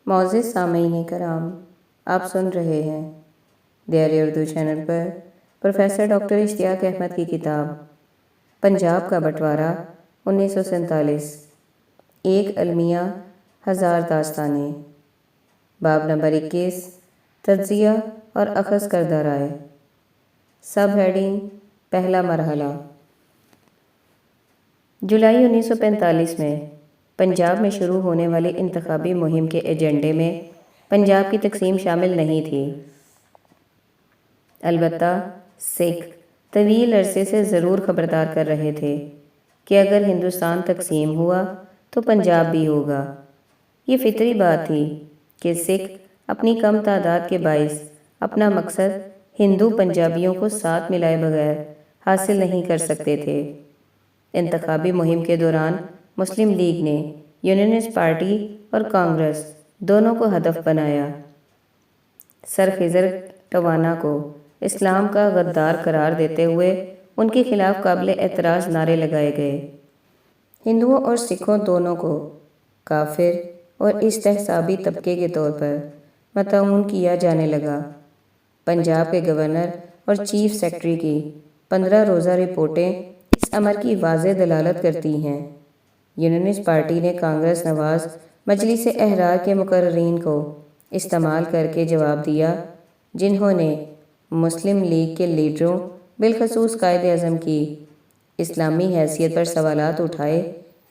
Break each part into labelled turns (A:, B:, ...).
A: معزز سامعین کرام، آپ سن رہے ہیں دیار اردو چینل پر پروفیسر ڈاکٹر اشتیاق احمد کی کتاب پنجاب کا بٹوارہ 1947، ایک المیہ ہزار داستانیں، باب نمبر 21، تجزیہ اور اخذ کردہ رائے۔ سب ہیڈنگ، پہلا مرحلہ۔ جولائی 1945 میں پنجاب میں شروع ہونے والی انتخابی مہم کے ایجنڈے میں پنجاب کی تقسیم شامل نہیں تھی۔ البتہ سکھ طویل عرصے سے ضرور خبردار کر رہے تھے کہ اگر ہندوستان تقسیم ہوا تو پنجاب بھی ہوگا۔ یہ فطری بات تھی کہ سکھ اپنی کم تعداد کے باعث اپنا مقصد ہندو پنجابیوں کو ساتھ ملائے بغیر حاصل نہیں کر سکتے تھے۔ انتخابی مہم کے دوران مسلم لیگ نے یونینسٹ پارٹی اور کانگریس دونوں کو ہدف بنایا۔ سر خضر ٹوانا کو اسلام کا غدار قرار دیتے ہوئے ان کے خلاف قابل اعتراض نعرے لگائے گئے۔ ہندوؤں اور سکھوں دونوں کو کافر اور استحسابی طبقے کے طور پر مطعون کیا جانے لگا۔ پنجاب کے گورنر اور چیف سیکرٹری کی 15 روزہ رپورٹیں اس امر کی واضح دلالت کرتی ہیں۔ یونینسٹ پارٹی نے کانگریس نواز مجلس احرار کے مقررین کو استعمال کر کے جواب دیا، جنہوں نے مسلم لیگ کے لیڈروں بالخصوص قائد اعظم کی اسلامی حیثیت پر سوالات اٹھائے،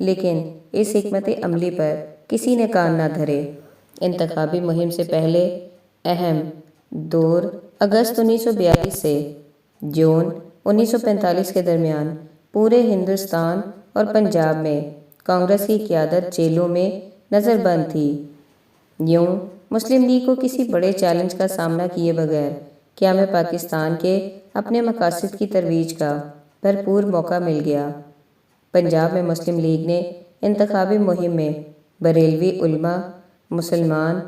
A: لیکن اس حکمت عملی پر کسی نے کان نہ دھرے۔ انتخابی مہم سے پہلے اہم دور اگست 1942 سے جون 1945 کے درمیان پورے ہندوستان اور پنجاب میں کانگریس کی قیادت جیلوں میں نظر بند تھی۔ یوں مسلم لیگ کو کسی بڑے چیلنج کا سامنا کیے بغیر قیام پاکستان کے اپنے مقاصد کی ترویج کا بھرپور موقع مل گیا۔ پنجاب میں مسلم لیگ نے انتخابی مہم میں بریلوی علماء، مسلمان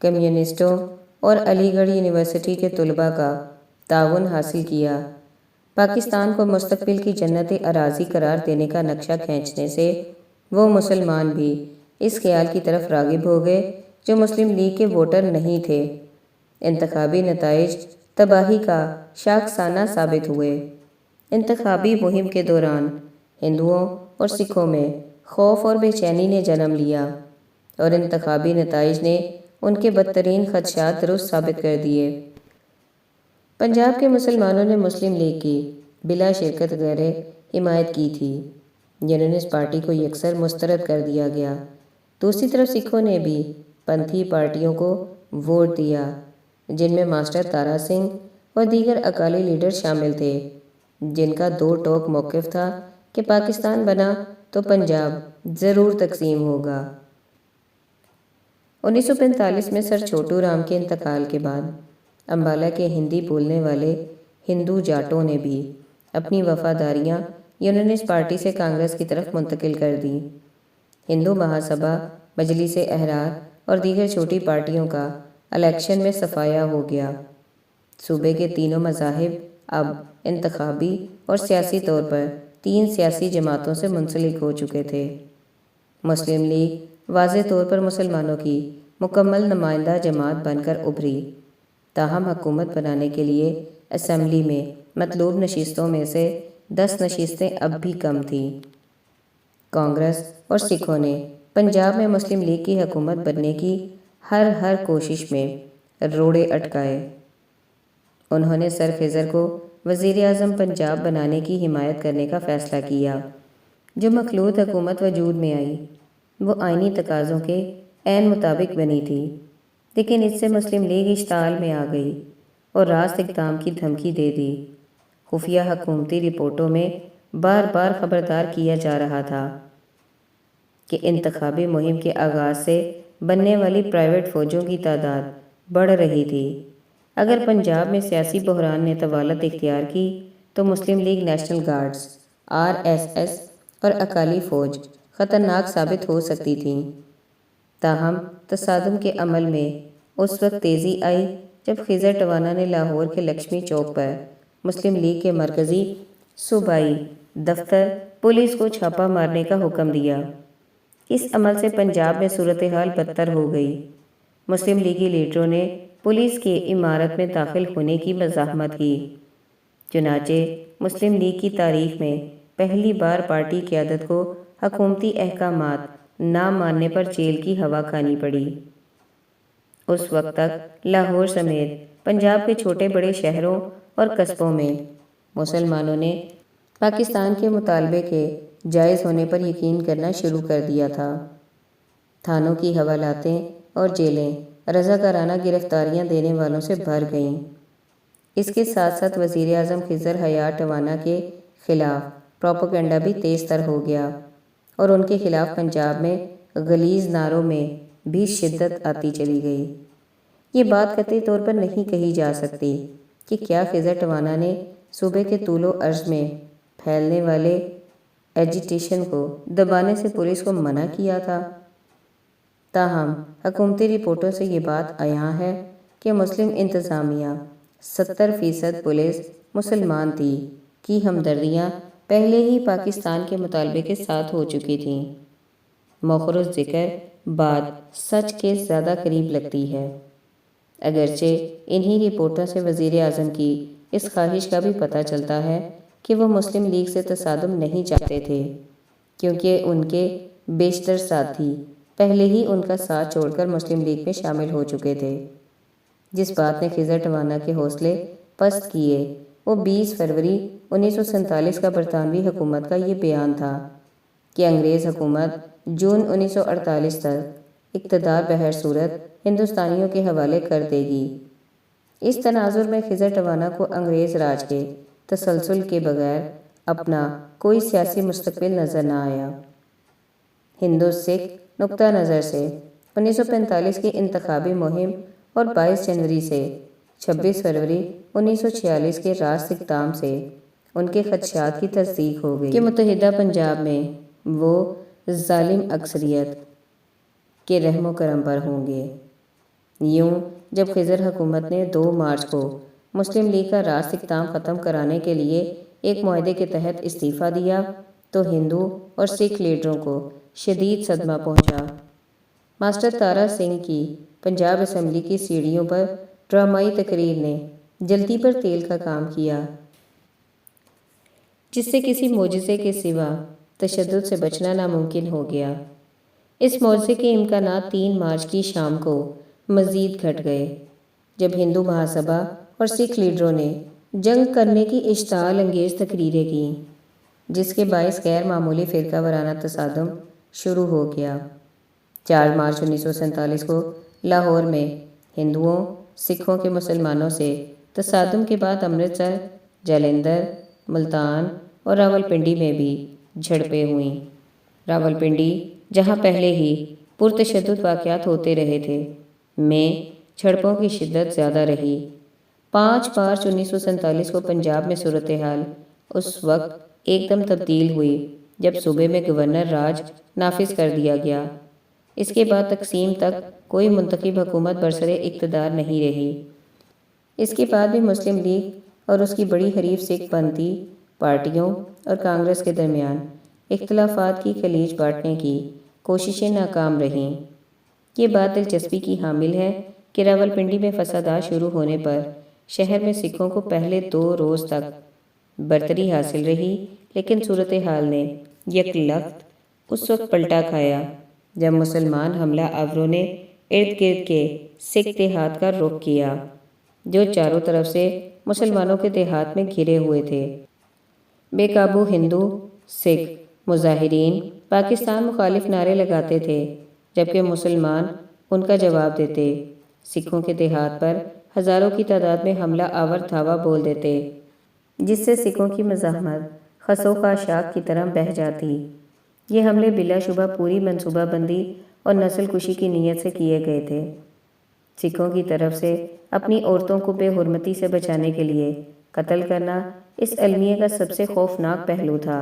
A: کمیونسٹوں اور علی گڑھ یونیورسٹی کے طلباء کا تعاون حاصل کیا۔ پاکستان کو مستقبل کی جنت اراضی قرار دینے کا نقشہ کھینچنے سے وہ مسلمان بھی اس خیال کی طرف راغب ہو گئے جو مسلم لیگ کے ووٹر نہیں تھے۔ انتخابی نتائج تباہی کا شاخسانہ ثابت ہوئے۔ انتخابی مہم کے دوران ہندوؤں اور سکھوں میں خوف اور بے چینی نے جنم لیا، اور انتخابی نتائج نے ان کے بدترین خدشات درست ثابت کر دیے۔ پنجاب کے مسلمانوں نے مسلم لیگ کی بلا شرکت غیر حمایت کی تھی۔ یونینسٹ پارٹی کو یکسر مسترد کر دیا گیا۔ دوسری طرف سکھوں نے بھی پنتھی پارٹیوں کو ووٹ دیا، جن میں ماسٹر تارا سنگھ اور دیگر اکالی لیڈر شامل تھے، جن کا دو ٹوک موقف تھا کہ پاکستان بنا تو پنجاب ضرور تقسیم ہوگا۔ 1945 میں سر چھوٹو رام کے انتقال کے بعد امبالہ کے ہندی بولنے والے ہندو جاٹوں نے بھی اپنی وفاداریاں یونینسٹ پارٹی سے کانگریس کی طرف منتقل کر دیں۔ ہندو مہاسبھا، مجلس احرار اور دیگر چھوٹی پارٹیوں کا الیکشن میں صفایا ہو گیا۔ صوبے کے تینوں مذاہب اب انتخابی اور سیاسی طور پر 3 سیاسی جماعتوں سے منسلک ہو چکے تھے۔ مسلم لیگ واضح طور پر مسلمانوں کی مکمل نمائندہ جماعت بن کر ابھری، تاہم حکومت بنانے کے لیے اسمبلی میں مطلوب نشستوں میں سے 10 نشستیں اب بھی کم تھیں۔ کانگریس اور سکھوں نے پنجاب میں مسلم لیگ کی حکومت بننے کی ہر کوشش میں روڑے اٹکائے۔ انہوں نے سر خضر کو وزیر اعظم پنجاب بنانے کی حمایت کرنے کا فیصلہ کیا۔ جو مخلوط حکومت وجود میں آئی وہ آئینی تقاضوں کے عین مطابق بنی تھی، لیکن اس سے مسلم لیگ اشتعال میں آ گئی اور راست اقدام کی دھمکی دے دی۔ خفیہ حکومتی رپورٹوں میں بار بار خبردار کیا جا رہا تھا کہ انتخابی مہم کے آغاز سے بننے والی پرائیویٹ فوجوں کی تعداد بڑھ رہی تھی۔ اگر پنجاب میں سیاسی بحران نے طوالت اختیار کی تو مسلم لیگ نیشنل گارڈز، RSS اور اکالی فوج خطرناک ثابت ہو سکتی تھیں۔ تاہم تصادم کے عمل میں اس وقت تیزی آئی جب خضر ٹوانا نے لاہور کے لکشمی چوک پر مسلم لیگ کے مرکزی صوبائی دفتر پولیس کو چھاپہ مارنے کا حکم دیا۔ اس عمل سے پنجاب میں صورتحال بدتر ہو گئی۔ مسلم لیگی لیڈروں نے پولیس کی عمارت میں داخل ہونے کی مزاحمت کی۔ چنانچہ مسلم لیگ کی تاریخ میں پہلی بار پارٹی قیادت کو حکومتی احکامات نہ ماننے پر جیل کی ہوا کھانی پڑی۔ اس وقت تک لاہور سمیت پنجاب کے چھوٹے بڑے شہروں اور قصبوں میں مسلمانوں نے پاکستان کے مطالبے کے جائز ہونے پر یقین کرنا شروع کر دیا تھا۔ تھانوں کی حوالاتیں اور جیلیں رضاکارانہ گرفتاریاں دینے والوں سے بھر گئیں۔ اس کے ساتھ ساتھ وزیر اعظم خضر حیات ٹوانا کے خلاف پروپیگنڈا بھی تیز تر ہو گیا اور ان کے خلاف پنجاب میں غلیظ نعروں میں بھی شدت آتی چلی گئی۔ یہ بات قطعی طور پر نہیں کہی جا سکتی کہ کیا خضر ٹوانا نے صوبے کے طول و عرض میں پھیلنے والے ایجیٹیشن کو دبانے سے پولیس کو منع کیا تھا۔ تاہم حکومتی رپورٹوں سے یہ بات عیاں ہے کہ مسلم انتظامیہ 70% پولیس مسلمان تھی کی ہمدردیاں پہلے ہی پاکستان کے مطالبے کے ساتھ ہو چکی تھیں۔ مؤخر الذکر بات سچ کے زیادہ قریب لگتی ہے، اگرچہ انہی رپورٹوں سے وزیر اعظم کی اس خواہش کا بھی پتہ چلتا ہے کہ وہ مسلم لیگ سے تصادم نہیں چاہتے تھے، کیونکہ ان کے بیشتر ساتھی پہلے ہی ان کا ساتھ چھوڑ کر مسلم لیگ میں شامل ہو چکے تھے۔ جس بات نے خضر ٹوانا کے حوصلے پست کیے وہ 20 فروری 1947 کا برطانوی حکومت کا یہ بیان تھا کہ انگریز حکومت جون 1948 تک اقتدار بہر صورت ہندوستانیوں کے حوالے کر دے گی۔ اس تناظر میں خضر ٹوانا کو انگریز راج کے تسلسل کے بغیر اپنا کوئی سیاسی مستقبل نظر نہ آیا۔ ہندو سکھ نقطہ نظر سے 1945 کی انتخابی مہم اور 22 جنوری سے 26 فروری 1946 کے راست اقدام سے ان کے خدشات کی تصدیق ہو گئی کہ متحدہ پنجاب میں وہ ظالم اکثریت کے رحم و کرم پر ہوں گے۔ یوں جب خضر حکومت نے 2 مارچ کو مسلم لیگ کا راست اقدام ختم کرانے کے لیے ایک معاہدے کے تحت استعفیٰ دیا تو ہندو اور سکھ لیڈروں کو شدید صدمہ پہنچا۔ ماسٹر تارا سنگھ کی پنجاب اسمبلی کی سیڑھیوں پر ڈرامائی تقریر نے جلتی پر تیل کا کام کیا، جس سے کسی معجزے کے سوا تشدد سے بچنا ناممکن ہو گیا۔ اس معجزے کے امکانات 3 مارچ کی شام کو مزید گھٹ گئے، جب ہندو مہاسبھا اور سکھ لیڈروں نے جنگ کرنے کی اشتعال انگیز تقریریں کیں، جس کے باعث غیر معمولی فرقہ وارانہ تصادم شروع ہو گیا۔ 4 مارچ 1947 کو لاہور میں ہندوؤں، سکھوں کے مسلمانوں سے تصادم کے بعد امرتسر، جالندھر، ملتان اور راولپنڈی میں بھی جھڑپیں ہوئیں۔ راولپنڈی، جہاں پہلے ہی پرتشدد واقعات ہوتے رہے تھے، میں جھڑپوں کی شدت زیادہ رہی۔ 5 مارچ 1947 کو پنجاب میں صورتحال اس وقت ایک دم تبدیل ہوئی جب صوبے میں گورنر راج نافذ کر دیا گیا۔ اس کے بعد تقسیم تک کوئی منتخب حکومت برسر اقتدار نہیں رہی۔ اس کے بعد بھی مسلم لیگ اور اس کی بڑی حریف سکھ پنتھی پارٹیوں اور کانگریس کے درمیان اختلافات کی خلیج بانٹنے کی کوششیں ناکام رہیں۔ یہ بات دلچسپی کی حامل ہے کہ راولپنڈی میں فسادات شروع ہونے پر شہر میں سکھوں کو پہلے 2 روز تک برتری حاصل رہی، لیکن صورتحال نے یکلخت اس وقت پلٹا کھایا جب مسلمان حملہ آوروں نے ارد گرد کے سکھ دیہات کا رخ کیا، جو چاروں طرف سے مسلمانوں کے دیہات میں گھرے ہوئے تھے۔ بے قابو ہندو سکھ مظاہرین پاکستان مخالف نعرے لگاتے تھے، جبکہ مسلمان ان کا جواب دیتے۔ سکھوں کے دیہات پر ہزاروں کی تعداد میں حملہ آور دھاوا بول دیتے، جس سے سکھوں کی مزاحمت خس و خاشاک کی طرح بہہ جاتی۔ یہ حملے بلا شبہ پوری منصوبہ بندی اور نسل کشی کی نیت سے کیے گئے تھے۔ سکھوں کی طرف سے اپنی عورتوں کو بے حرمتی سے بچانے کے لیے قتل کرنا اس المیہ کا سب سے خوفناک پہلو تھا،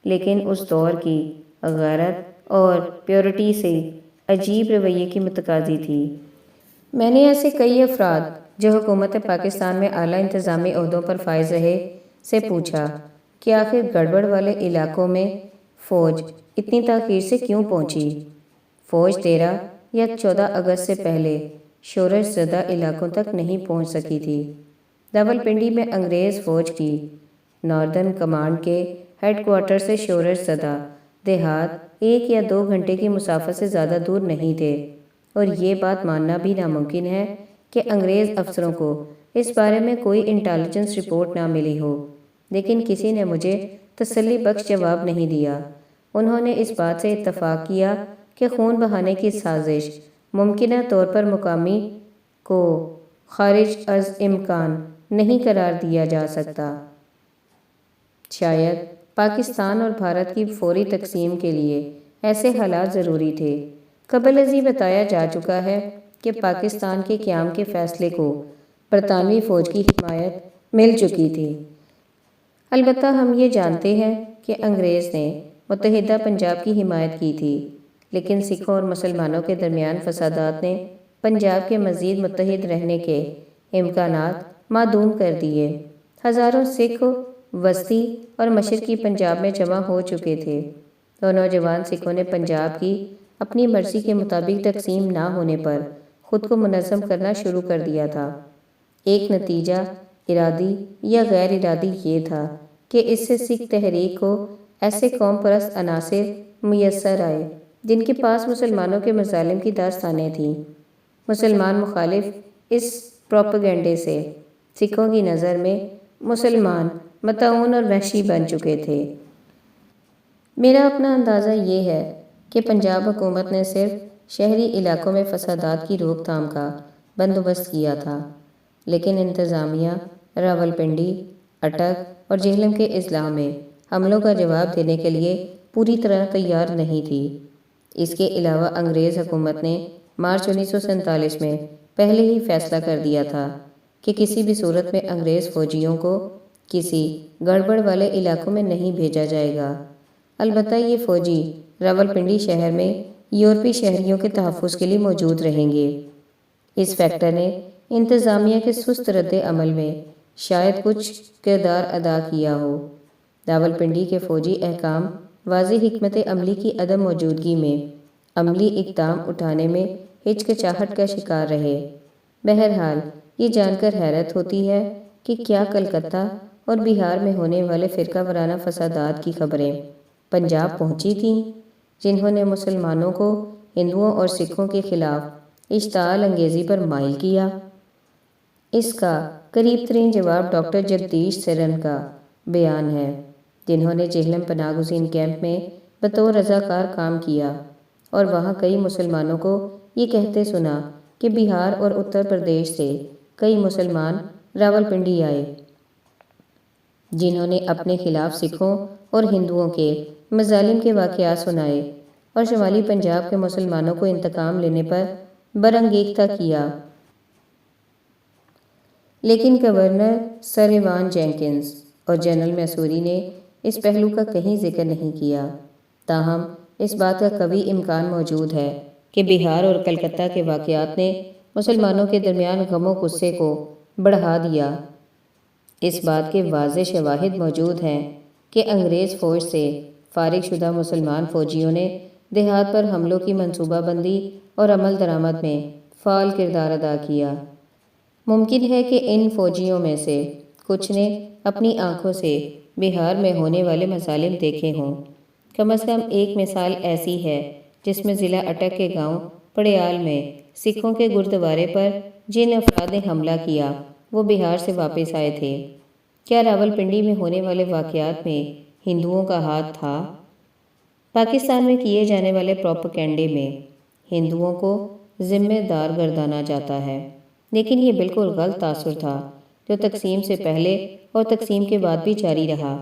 A: لیکن اس دور کی غیرت اور پیورٹی سے عجیب رویے کی متقاضی تھی۔ میں نے ایسے کئی افراد جو حکومت پاکستان میں اعلیٰ انتظامی عہدوں پر فائز رہے سے پوچھا کہ آخر گڑبڑ والے علاقوں میں فوج اتنی تاخیر سے کیوں پہنچی؟ فوج تیرا یا 14 اگست سے پہلے شورش زدہ علاقوں تک نہیں پہنچ سکی تھی۔ راولپنڈی میں انگریز فوج کی ناردرن کمانڈ کے ہیڈ کوارٹر سے شورش زدہ دیہات 1 یا 2 گھنٹے کی مسافت سے زیادہ دور نہیں تھے، اور یہ بات ماننا بھی ناممکن ہے کہ انگریز افسروں کو اس بارے میں کوئی انٹیلیجنس رپورٹ نہ ملی ہو، لیکن کسی نے مجھے تسلی بخش جواب نہیں دیا۔ انہوں نے اس بات سے اتفاق کیا کہ خون بہانے کی سازش ممکنہ طور پر مقامی کو خارج از امکان نہیں قرار دیا جا سکتا۔ شاید پاکستان اور بھارت کی فوری تقسیم کے لیے ایسے حالات ضروری تھے۔ قبل ازیں بتایا جا چکا ہے کہ پاکستان کے قیام کے فیصلے کو برطانوی فوج کی حمایت مل چکی تھی۔ البتہ ہم یہ جانتے ہیں کہ انگریز نے متحدہ پنجاب کی حمایت کی تھی، لیکن سکھوں اور مسلمانوں کے درمیان فسادات نے پنجاب کے مزید متحد رہنے کے امکانات معدوم کر دیے۔ ہزاروں سکھ وسطی اور مشرقی پنجاب میں جمع ہو چکے تھے، اور نوجوان سکھوں نے پنجاب کی اپنی مرضی کے مطابق تقسیم نہ ہونے پر خود کو منظم کرنا شروع کر دیا تھا۔ ایک نتیجہ ارادی یا غیر ارادی یہ تھا کہ اس سے سکھ تحریک کو ایسے قوم پرست عناصر میسر آئے جن کے پاس مسلمانوں کے مظالم کی داستانیں تھیں۔ مسلمان مخالف اس پروپیگنڈے سے سکھوں کی نظر میں مسلمان مطاعون اور وحشی بن چکے تھے۔ میرا اپنا اندازہ یہ ہے کہ پنجاب حکومت نے صرف شہری علاقوں میں فسادات کی روک تھام کا بندوبست کیا تھا، لیکن انتظامیہ راولپنڈی، اٹک اور جہلم کے اضلاع میں حملوں کا جواب دینے کے لیے پوری طرح تیار نہیں تھی۔ اس کے علاوہ انگریز حکومت نے مارچ 1947 میں پہلے ہی فیصلہ کر دیا تھا کہ کسی بھی صورت میں انگریز فوجیوں کو کسی گڑبڑ والے علاقوں میں نہیں بھیجا جائے گا۔ البتہ یہ فوجی راولپنڈی شہر میں یورپی شہریوں کے تحفظ کے لیے موجود رہیں گے۔ اس فیکٹر نے انتظامیہ کے سست رد عمل میں شاید کچھ کردار ادا کیا ہو۔ راولپنڈی کے فوجی احکام واضح حکمت عملی کی عدم موجودگی میں عملی اقدام اٹھانے میں ہچکچاہٹ کا شکار رہے۔ بہرحال یہ جان کر حیرت ہوتی ہے کہ کیا کلکتہ اور بہار میں ہونے والے فرقہ وارانہ فسادات کی خبریں پنجاب پہنچی تھیں، جنہوں نے مسلمانوں کو ہندوؤں اور سکھوں کے خلاف اشتعال انگیزی پر مائل کیا۔ اس کا قریب ترین جواب ڈاکٹر جگدیش سرن کا بیان ہے، جنہوں نے جہلم پناہ گزین کیمپ میں بطور رضاکار کام کیا اور وہاں کئی مسلمانوں کو یہ کہتے سنا کہ بہار اور اتر پردیش سے کئی مسلمان راولپنڈی آئے، جنہوں نے اپنے خلاف سکھوں اور ہندوؤں کے مظالم کے واقعات سنائے اور شمالی پنجاب کے مسلمانوں کو انتقام لینے پر برانگیختہ کیا۔ لیکن گورنر سر ایوان جینکنز اور جنرل میسوری نے اس پہلو کا کہیں ذکر نہیں کیا۔ تاہم اس بات کا قوی امکان موجود ہے کہ بہار اور کلکتہ کے واقعات نے مسلمانوں کے درمیان غم و غصے کو بڑھا دیا۔ اس بات کے واضح شواہد موجود ہیں کہ انگریز فوج سے فارغ شدہ مسلمان فوجیوں نے دیہات پر حملوں کی منصوبہ بندی اور عمل درآمد میں فعال کردار ادا کیا۔ ممکن ہے کہ ان فوجیوں میں سے کچھ نے اپنی آنکھوں سے بہار میں ہونے والے مظالم دیکھے ہوں۔ کم از کم ایک مثال ایسی ہے جس میں ضلع اٹک کے گاؤں پڑیال میں سکھوں کے گردوارے پر جن افراد نے حملہ کیا وہ بہار سے واپس آئے تھے۔ کیا راولپنڈی میں ہونے والے واقعات میں ہندوؤں کا ہاتھ تھا؟ پاکستان میں کیے جانے والے پروپیگنڈے میں ہندوؤں کو ذمہ دار گردانا جاتا ہے، لیکن یہ بالکل غلط تاثر تھا جو تقسیم سے پہلے اور تقسیم کے بعد بھی جاری رہا۔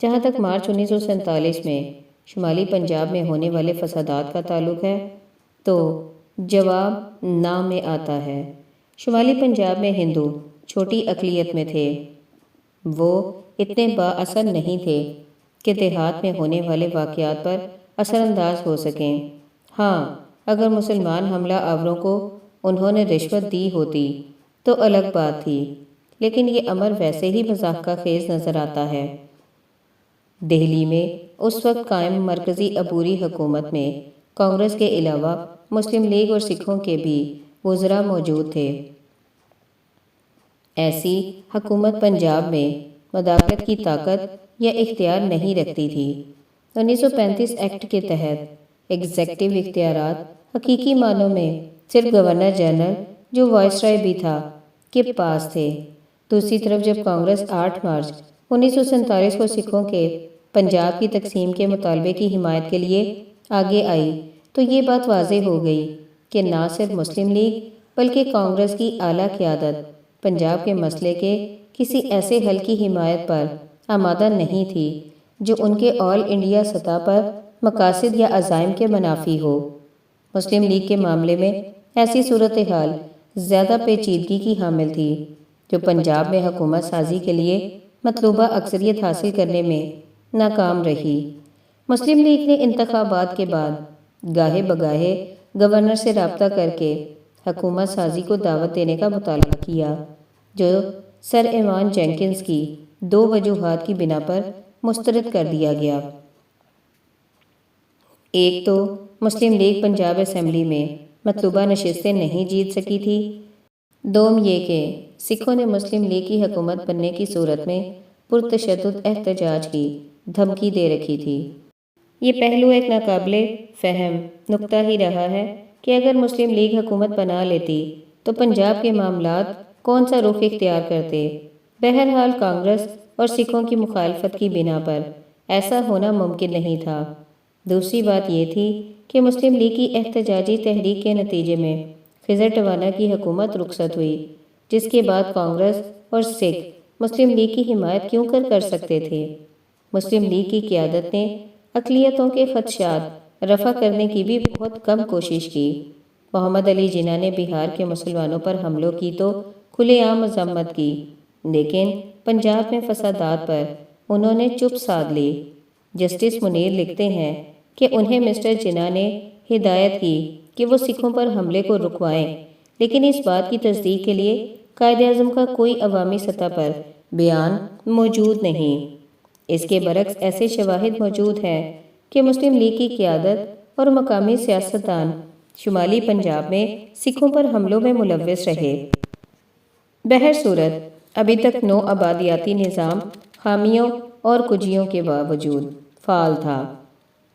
A: جہاں تک مارچ 1947 میں شمالی پنجاب میں ہونے والے فسادات کا تعلق ہے تو جواب نام میں آتا ہے۔ شمالی پنجاب میں ہندو چھوٹی اقلیت میں تھے، وہ اتنے با اثر نہیں تھے کہ دیہات میں ہونے والے واقعات پر اثر انداز ہو سکیں۔ ہاں، اگر مسلمان حملہ آوروں کو انہوں نے رشوت دی ہوتی تو الگ بات تھی، لیکن یہ امر ویسے ہی مضحکہ خیز نظر آتا ہے۔ دہلی میں اس وقت قائم مرکزی عبوری حکومت میں کانگریس کے علاوہ مسلم لیگ اور سکھوں کے بھی وزراء موجود تھے۔ ایسی حکومت پنجاب میں مداخلت کی طاقت یا اختیار نہیں رکھتی تھی۔ 1935 ایکٹ کے تحت ایگزیکٹو اختیارات حقیقی معنوں میں صرف گورنر جنرل، جو وائسرائے بھی تھا، کے پاس تھے۔ دوسری طرف جب کانگریس 8 مارچ 1947 کو سکھوں کے پنجاب کی تقسیم کے مطالبے کی حمایت کے لیے آگے آئی تو یہ بات واضح ہو گئی کہ نہ صرف مسلم لیگ بلکہ کانگریس کی اعلیٰ قیادت پنجاب کے مسئلے کے کسی ایسے حل کی حمایت پر آمادہ نہیں تھی جو ان کے آل انڈیا سطح پر مقاصد یا عزائم کے منافی ہو۔ مسلم لیگ کے معاملے میں ایسی صورتحال زیادہ پیچیدگی کی حامل تھی، جو پنجاب میں حکومت سازی کے لیے مطلوبہ اکثریت حاصل کرنے میں ناکام رہی۔ مسلم لیگ نے انتخابات کے بعد گاہے بگاہے گورنر سے رابطہ کر کے حکومت سازی کو دعوت دینے کا مطالبہ کیا، جو سر ایوان جینکنز کی 2 وجوہات کی بنا پر مسترد کر دیا گیا۔ ایک تو مسلم لیگ پنجاب اسمبلی میں مطلوبہ نشستیں نہیں جیت سکی تھی، دوم یہ کہ سکھوں نے مسلم لیگ کی حکومت بننے کی صورت میں پرتشدد احتجاج کی دھمکی دے رکھی تھی۔ یہ پہلو ایک ناقابل فہم نکتہ ہی رہا ہے کہ اگر مسلم لیگ حکومت بنا لیتی تو پنجاب کے معاملات کون سا رخ اختیار کرتے۔ بہرحال کانگریس اور سکھوں کی مخالفت کی بنا پر ایسا ہونا ممکن نہیں تھا۔ دوسری بات یہ تھی کہ مسلم لیگ کی احتجاجی تحریک کے نتیجے میں خضر ٹوانہ کی حکومت رخصت ہوئی، جس کے بعد کانگریس اور سکھ مسلم لیگ کی حمایت کیوں کر سکتے تھے۔ مسلم لیگ کی قیادت نے اقلیتوں کے خدشات رفع کرنے کی بھی بہت کم کوشش کی۔ محمد علی جناح نے بہار کے مسلمانوں پر حملوں کی تو کھلے عام مذمت کی، لیکن پنجاب میں فسادات پر انہوں نے چپ سادھ لی۔ جسٹس منیر لکھتے ہیں کہ انہیں مسٹر جناح نے ہدایت کی کہ وہ سکھوں پر حملے کو رکوائیں، لیکن اس بات کی تصدیق کے لیے قائد اعظم کا کوئی عوامی سطح پر بیان موجود نہیں۔ اس کے برعکس ایسے شواہد موجود ہیں کہ مسلم لیگ کی قیادت اور مقامی سیاستدان شمالی پنجاب میں سکھوں پر حملوں میں ملوث رہے۔ بہرصورت ابھی تک نو آبادیاتی نظام خامیوں اور کجیوں کے باوجود فعال تھا۔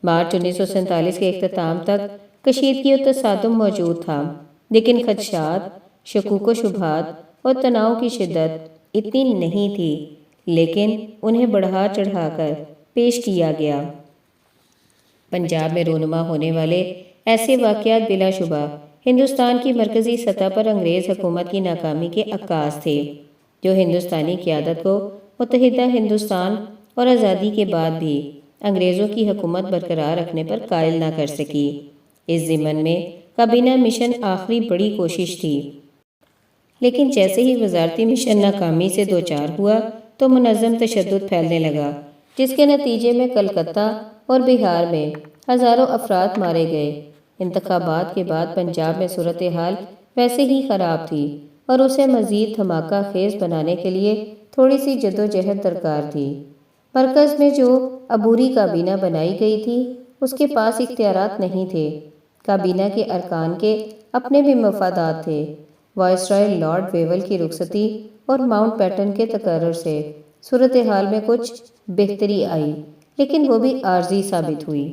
A: مارچ 1947 کے اختتام تک کشیدگی و تصادم موجود تھا، لیکن خدشات، شکوک و شبہات اور تناؤ کی شدت اتنی نہیں تھی، لیکن انہیں بڑھا چڑھا کر پیش کیا گیا۔ پنجاب میں رونما ہونے والے ایسے واقعات بلا شبہ ہندوستان کی مرکزی سطح پر انگریز حکومت کی ناکامی کے عکاس تھے، جو ہندوستانی قیادت کو متحدہ ہندوستان اور آزادی کے بعد بھی انگریزوں کی حکومت برقرار رکھنے پر قائل نہ کر سکی۔ اس ضمن میں کابینہ مشن آخری بڑی کوشش تھی، لیکن جیسے ہی وزارتی مشن ناکامی سے دوچار ہوا تو منظم تشدد پھیلنے لگا، جس کے نتیجے میں کلکتہ اور بہار میں ہزاروں افراد مارے گئے۔ انتخابات کے بعد پنجاب میں صورتحال ویسے ہی خراب تھی اور اسے مزید دھماکہ خیز بنانے کے لیے تھوڑی سی جدوجہد درکار تھی۔ مرکز میں جو عبوری کابینہ بنائی گئی تھی، اس کے پاس اختیارات نہیں تھے۔ کابینہ کے ارکان کے اپنے بھی مفادات تھے۔ وائسرائے لارڈ ویول کی رخصتی اور ماؤنٹ بیٹن کے تقرر سے صورتحال میں کچھ بہتری آئی، لیکن وہ بھی عارضی ثابت ہوئی۔